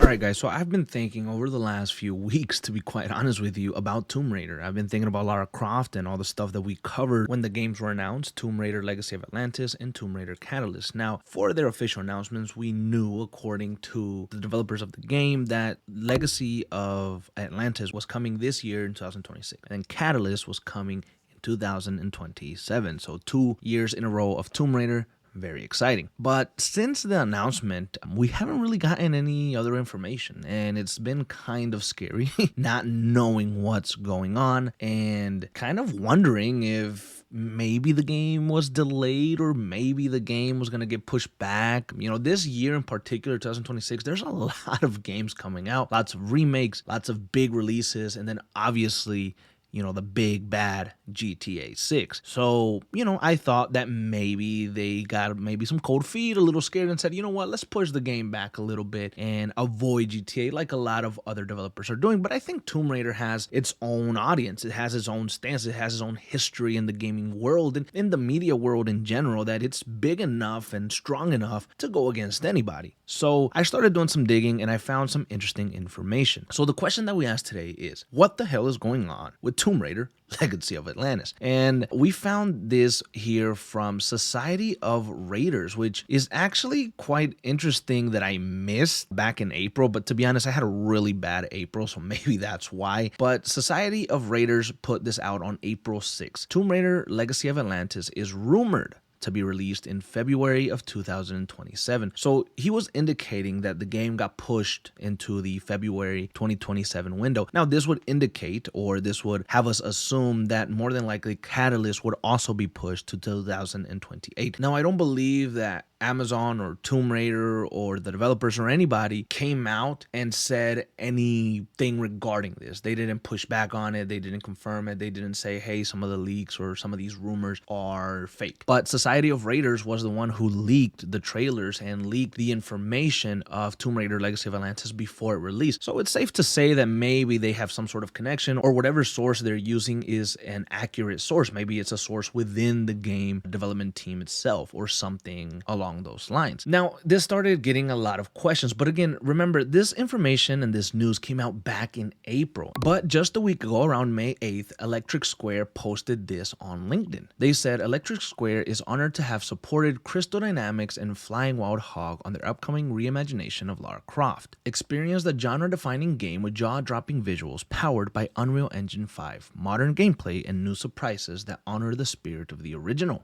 Alright guys, so I've been thinking over the last few weeks, to be quite honest with you, about Tomb Raider. I've been thinking about Lara Croft and all the stuff that we covered when the games were announced, Tomb Raider Legacy of Atlantis and Tomb Raider Catalyst. Now, for their official announcements, we knew, according to the developers of the game, that Legacy of Atlantis was coming this year in 2026, and Catalyst was coming in 2027. So 2 years in a row of Tomb Raider. Very exciting. But since the announcement, we haven't really gotten any other information, and it's been kind of scary not knowing what's going on and kind of wondering if maybe the game was delayed or maybe the game was going to get pushed back. You know, this year in particular, 2026, there's a lot of games coming out, lots of remakes, lots of big releases, and then obviously, you know, the big bad GTA 6. So, you know, I thought that maybe they got some cold feet, a little scared, and said, you know what, let's push the game back a little bit and avoid GTA like a lot of other developers are doing. But I think Tomb Raider has its own audience. It has its own stance. It has its own history in the gaming world and in the media world in general, that it's big enough and strong enough to go against anybody. So I started doing some digging and I found some interesting information. So the question that we asked today is, what the hell is going on with Tomb Raider Legacy of Atlantis? And we found this here from Society of Raiders, which is actually quite interesting, that I missed back in April. But to be honest, I had a really bad April, so maybe that's why. But Society of Raiders put this out on April 6th. Tomb Raider Legacy of Atlantis is rumored to be released in February of 2027. So he was indicating that the game got pushed into the February 2027 window. Now, this would indicate, or this would have us assume, that more than likely Catalyst would also be pushed to 2028. Now, I don't believe that Amazon or Tomb Raider or the developers or anybody came out and said anything regarding this. They didn't push back on it. They didn't confirm it. They didn't say, hey, some of the leaks or some of these rumors are fake. But Society of Raiders was the one who leaked the trailers and leaked the information of Tomb Raider Legacy of Atlantis before it released. So it's safe to say that maybe they have some sort of connection, or whatever source they're using is an accurate source. Maybe it's a source within the game development team itself or something along those lines. Now, this started getting a lot of questions, but again, remember, this information and this news came out back in April. But just a week ago, around May 8th, Electric Square posted this on LinkedIn. They said Electric Square is honored to have supported Crystal Dynamics and Flying Wild Hog on their upcoming reimagination of Lara Croft. Experience the genre-defining game with jaw-dropping visuals powered by Unreal Engine 5, modern gameplay, and new surprises that honor the spirit of the original.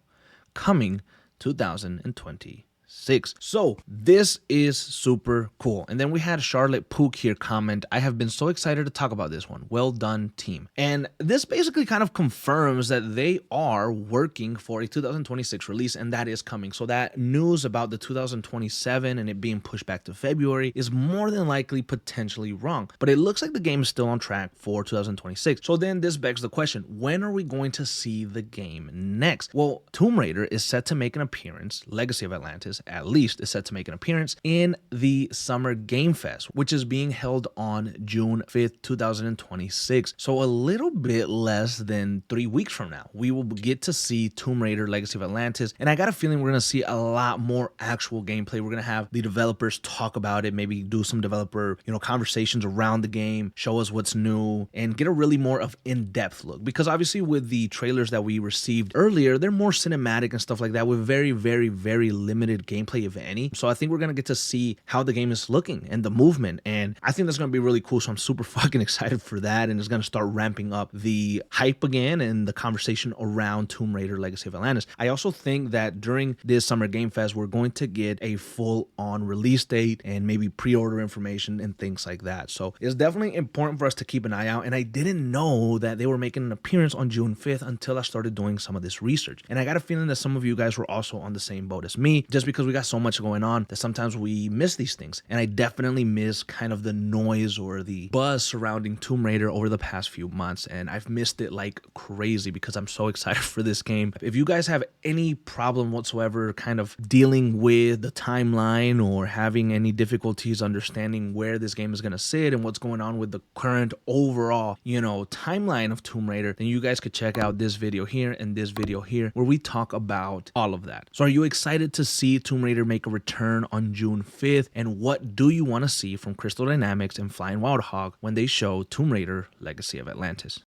Coming 2026. So this is super cool. And then we had Charlotte Pook here comment, I have been so excited to talk about this one. Well done, team. And this basically kind of confirms that they are working for a 2026 release, and that is coming. So that news about the 2027 and it being pushed back to February is more than likely potentially wrong. But it looks like the game is still on track for 2026. So then this begs the question, when are we going to see the game next? Well, Tomb Raider is set to make an appearance, Legacy of Atlantis at least is set to make an appearance in the Summer GameFest, which is being held on June 5th, 2026. So a little bit less than 3 weeks from now, we will get to see Tomb Raider Legacy of Atlantis. And I got a feeling we're going to see a lot more actual gameplay. We're going to have the developers talk about it, maybe do some developer, conversations around the game, show us what's new, and get a really more of in-depth look. Because obviously with the trailers that we received earlier, they're more cinematic and stuff like that with very, very, very limited gameplay, if any. So I think we're going to get to see how the game is looking and the movement. And I think that's going to be really cool. So I'm super fucking excited for that. And it's going to start ramping up the hype again and the conversation around Tomb Raider Legacy of Atlantis. I also think that during this Summer Game Fest, we're going to get a full-on release date and maybe pre-order information and things like that. So it's definitely important for us to keep an eye out. And I didn't know that they were making an appearance on June 5th until I started doing some of this research. And I got a feeling that some of you guys were also on the same boat as me, just because we got so much going on that sometimes we miss these things. And I definitely miss kind of the noise or the buzz surrounding Tomb Raider over the past few months. And I've missed it like crazy because I'm so excited for this game. If you guys have any problem whatsoever kind of dealing with the timeline or having any difficulties understanding where this game is going to sit and what's going on with the current overall, timeline of Tomb Raider, then you guys could check out this video here and this video here where we talk about all of that. So are you excited to see Tomb Raider make a return on June 5th? And what do you want to see from Crystal Dynamics and Flying Wild Hog when they show Tomb Raider Legacy of Atlantis?